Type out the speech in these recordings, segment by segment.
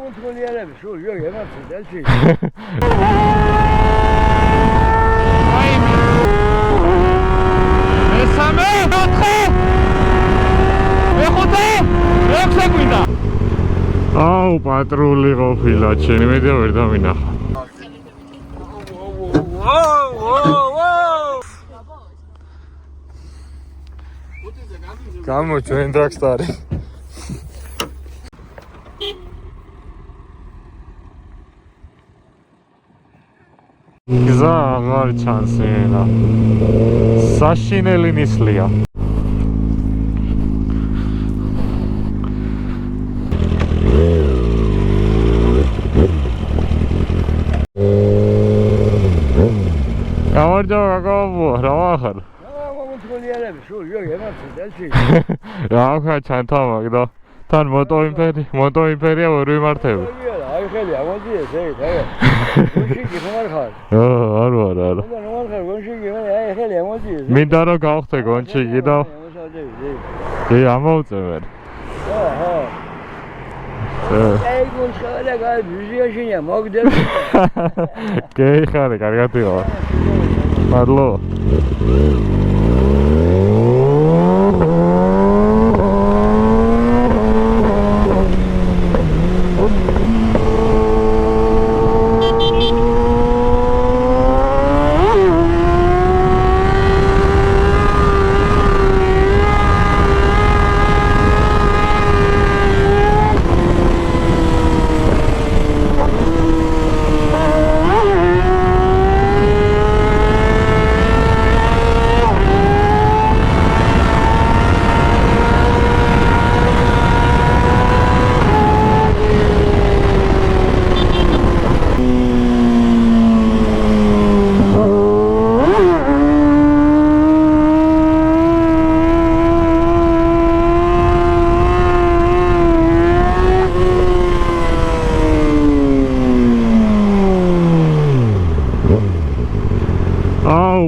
controlliere solo io che non si dice. Esame, entrée. Écoutez, איך გვინდა? აუ, პატრული ყოფილა, ჩემი მე ვერ დავინახა. გამოჩვენ ტრაქტორი. გზა აღარ ჩანს ენა. საშინელი ნისლია. გამარჯობა გაკავო, რა ვახარ? controlliere solo io che non si dice. რა ხა ჩანთა მაგდა? თან მოტო იმპერია ვერ ვიმართები. აი ხელი ამოდიეს ეგ, აი. გონშიგი ხარ ხარ? არ ვარ. არა ხარ გონშიგი, აი ხელი ამოდიეს. მინდა რომ გავხდე გონშიგი და კი ამოვწევენ. აჰა. აი გონშალა გაი მუზეაშია მოგდე. კი ხარი, კარგად იყო. მადლობა.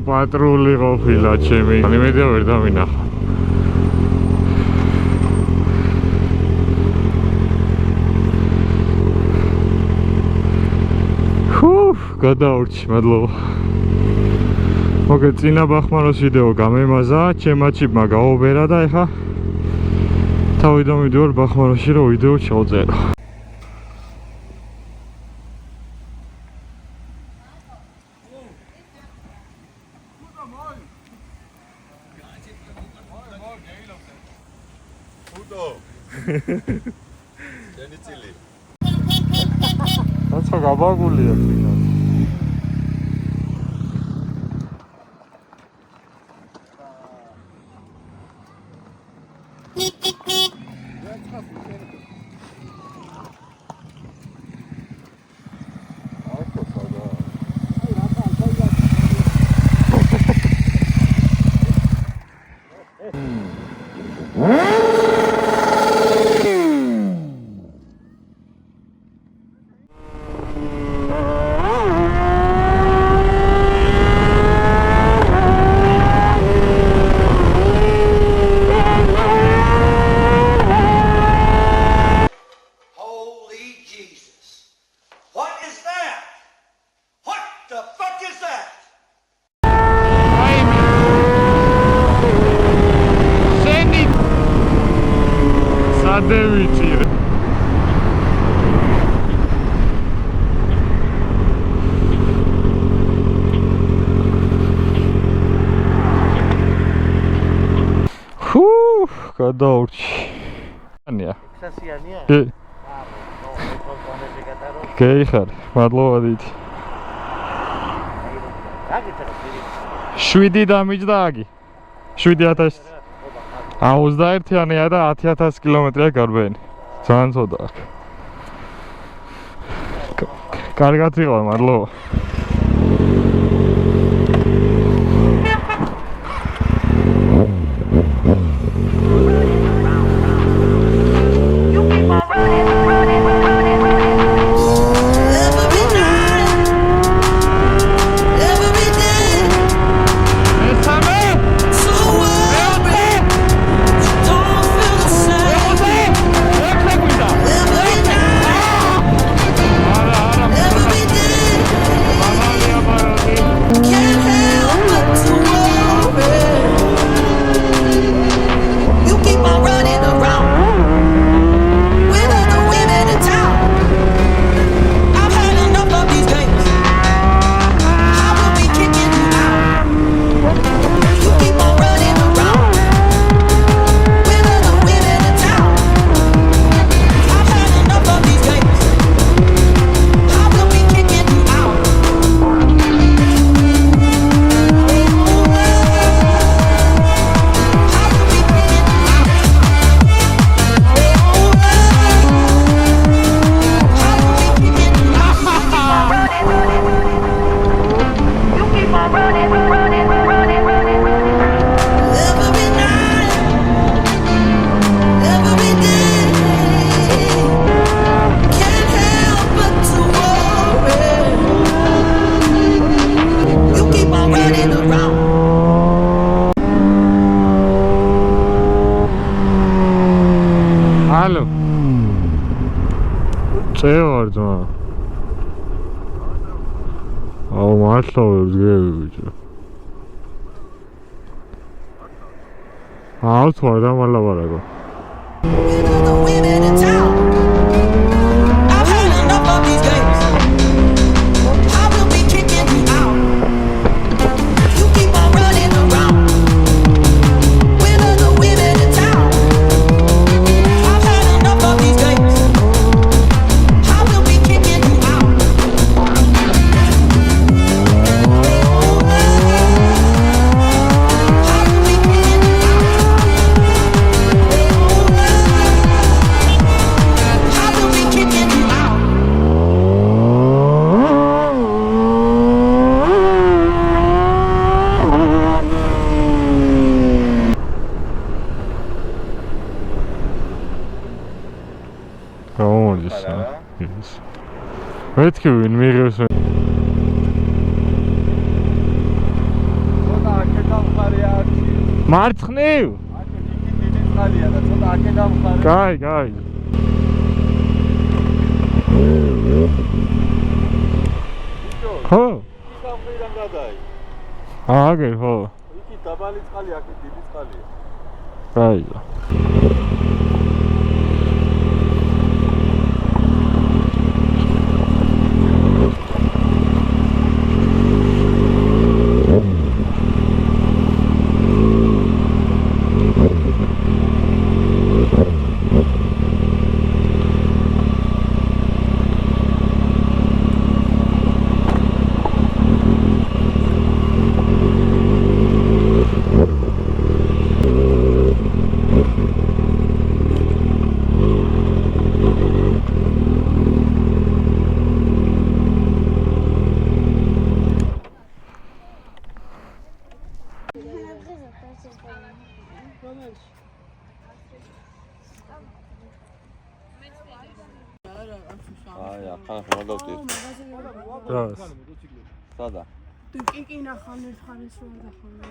პატრული ყოფილა ჩემი. მე ვერ დავინახა. გადაურჩი, მადლობა. მოგე წინა ბახმაროს ვიდეო გამემაზა, ჩემმა ჩიპმა გაუბერა და ეხა თავიდან მივიდივარ ბახმაროში რომ ვიდეო ჩავწერო. დენიცილი. რაცა გაბაგულია წინა. Devicire. გადაურჩი. ანია. სასიანია? კი. კი ხარ, მადლობა დიდი. შვიდი დამიჯდა აგი. 7000. 21-იანია და 10000 კილომეტრია გარბენი. ძალიან ცოტა აქვს. კარგად იყო, მადლობა. წევარ ძმა. აუ მართლა ვერგები ბიჭო. აუ თუ არ დამალაბარაკო. მეთქი ვინ მიღებს ცოტა აქედან მხარეა აქ მარცხნივ აქ დიდი წყალია და ცოტა აქედან მხარე კაი ხო სამყირან გადაი აგერ ხო იქი დაბალი წყალი აქ დიდი წყალია კაი აი ახლა ხმადავდი რას სადა თუ კიკინა ხან ხანის რომ დახონე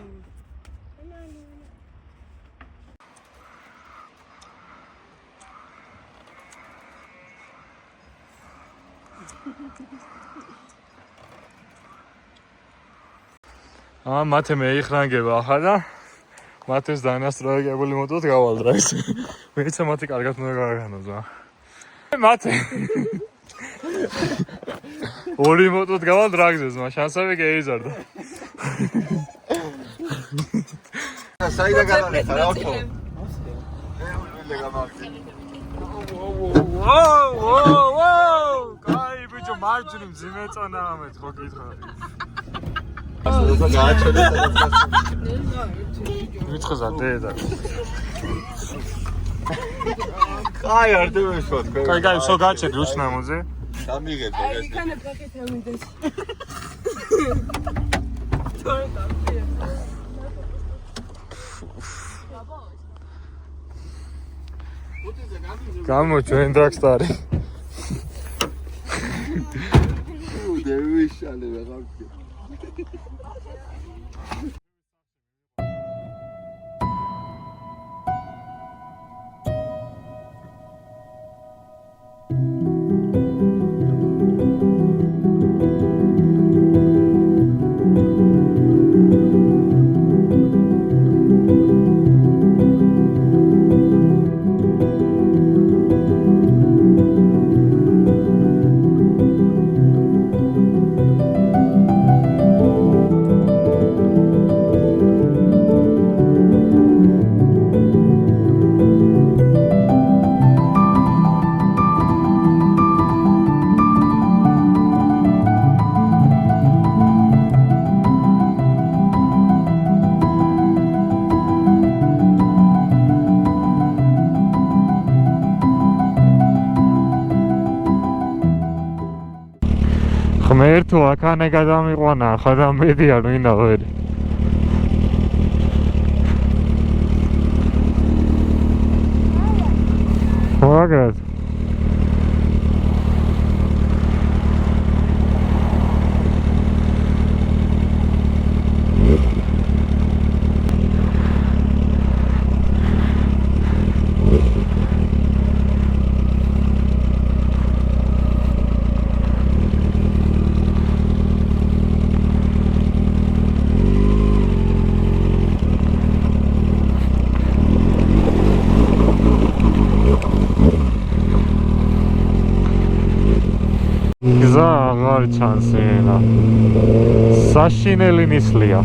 მათე მეიხრანგება ახლა და მათეს დანასტროებული მოტოთ გავალდრა ის მეცა მათი კარგად უნდა გააგანო ზა მათე ორი მოტოთ გავალდრაგზეს მა შანსები გეიზარდა საიდა გადანეხა რა თქო ვოუ კაი ბიჭო მარჯვნივ მძიმე წონა ამეთ ხო გითხრა ასე გააჩერე მიწხაზა დედა კაი არ დევეშოთ კაი სო გაჩერე უშნამოზე დამიღეთ აი მაგას იქანე პაკეტი ამიდეს გამოჩვენ ტრაქტორი დევიშალე ვეღარ ღმერთო აქანე გადამიყვანა ახლა და მედია ვინა ვერ მაგათ აღარ ჩანს ენა საშინელი ნისლია